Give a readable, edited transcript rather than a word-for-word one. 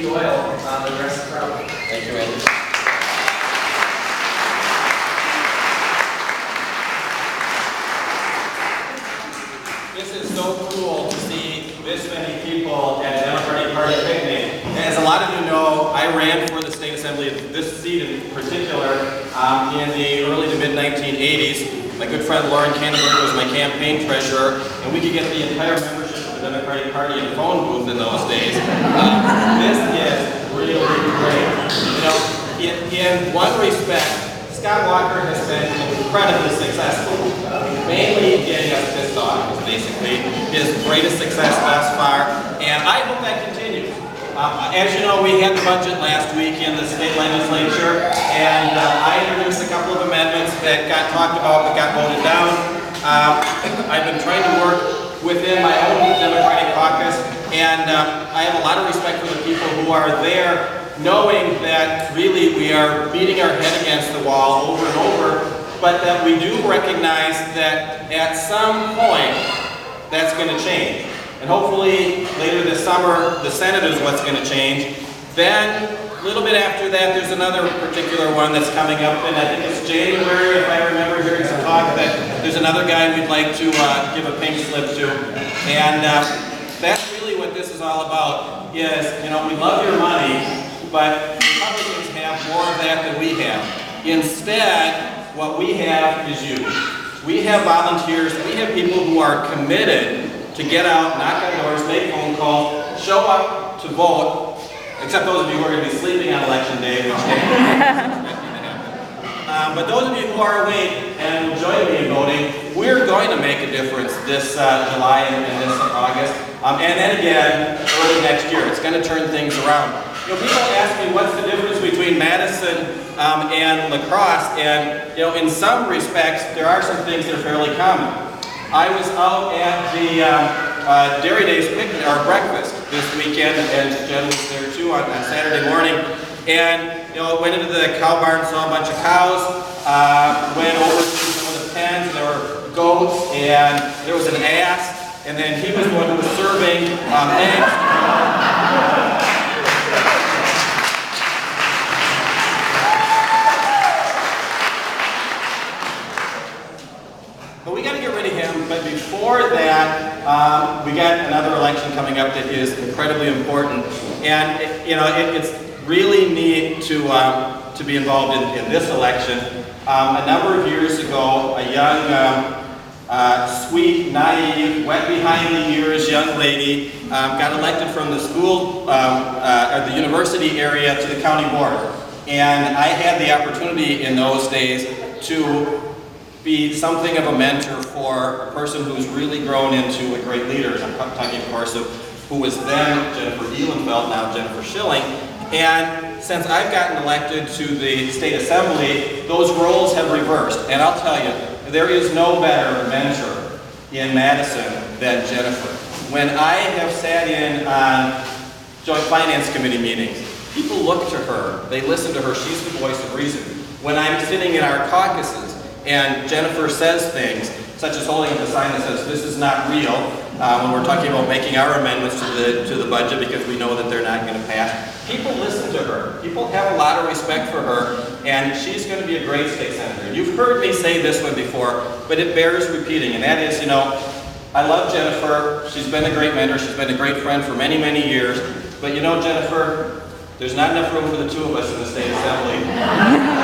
Doyle to address the crowd. Thank you, Andy. This is so cool to see this many people at Democratic Party picnic. As a lot of you know, I ran for the State Assembly, this seat in particular, in the early to mid-1980s. My good friend Lauren Canterbury was my campaign treasurer, and we could get the entire membership of the Democratic Party in a phone booth in those days. This is really great. You know, in one respect, Scott Walker has been incredibly successful, mainly getting us this dog is basically his greatest success thus far, and I hope that continues. As you know, we had the budget last week in the state legislature, and I introduced a couple of amendments that got talked about but got voted down. I've been trying to work within my own Democratic caucus, and I have a lot of respect for the people who are there, knowing that really we are beating our head against the wall over and over, but that we do recognize that at some point that's going to change. And hopefully later this summer the Senate is what's going to change. Then a little bit after that there's another particular one that's coming up, and I think it's January, if I remember hearing some talk, that there's another guy we'd like to give a pink slip to. And that's really what this is all about, is, you know, we love your money, but Republicans have more of that than we have. Instead, what we have is you. We have volunteers, we have people who are committed to get out, knock on doors, make phone calls, show up to vote, except those of you who are going to be sleeping on election day, which but those of you who are awake and will join me in voting, we're going to make a difference this July and this August, and then again early next year. It's going to turn things around. You know, people ask me what's the difference between Madison and La Crosse, and you know, in some respects there are some things that are fairly common. I was out at the Dairy Days picnic, or breakfast, this weekend, and Jen was there too on Saturday morning. And you know, went into the cow barn, saw a bunch of cows, went over to some of the pens, there were goats, and there was an ass, and then he was the one who was serving eggs. But we got to get rid of him. But before that, we got another election coming up that is incredibly important, and you know, it's really neat to be involved in this election. A number of years ago, a young, sweet, naive, wet behind the ears young lady got elected from the school, or the university area to the county board, and I had the opportunity in those days to be something of a mentor for a person who's really grown into a great leader. I'm talking, of course, of who was then Jennifer Ehlenfeld, now Jennifer Shilling. And since I've gotten elected to the State Assembly, those roles have reversed. And I'll tell you, there is no better mentor in Madison than Jennifer. When I have sat in on Joint Finance Committee meetings, people look to her, they listen to her, she's the voice of reason. When I'm sitting in our caucuses and Jennifer says things, such as holding up a sign that says, "This is not real," when we're talking about making our amendments to the budget because we know that they're not going to pass, people listen to her. People have a lot of respect for her, and she's going to be a great state senator. You've heard me say this one before, but it bears repeating, and that is, you know, I love Jennifer. She's been a great mentor. She's been a great friend for many, many years. But you know, Jennifer, there's not enough room for the two of us in the State Assembly.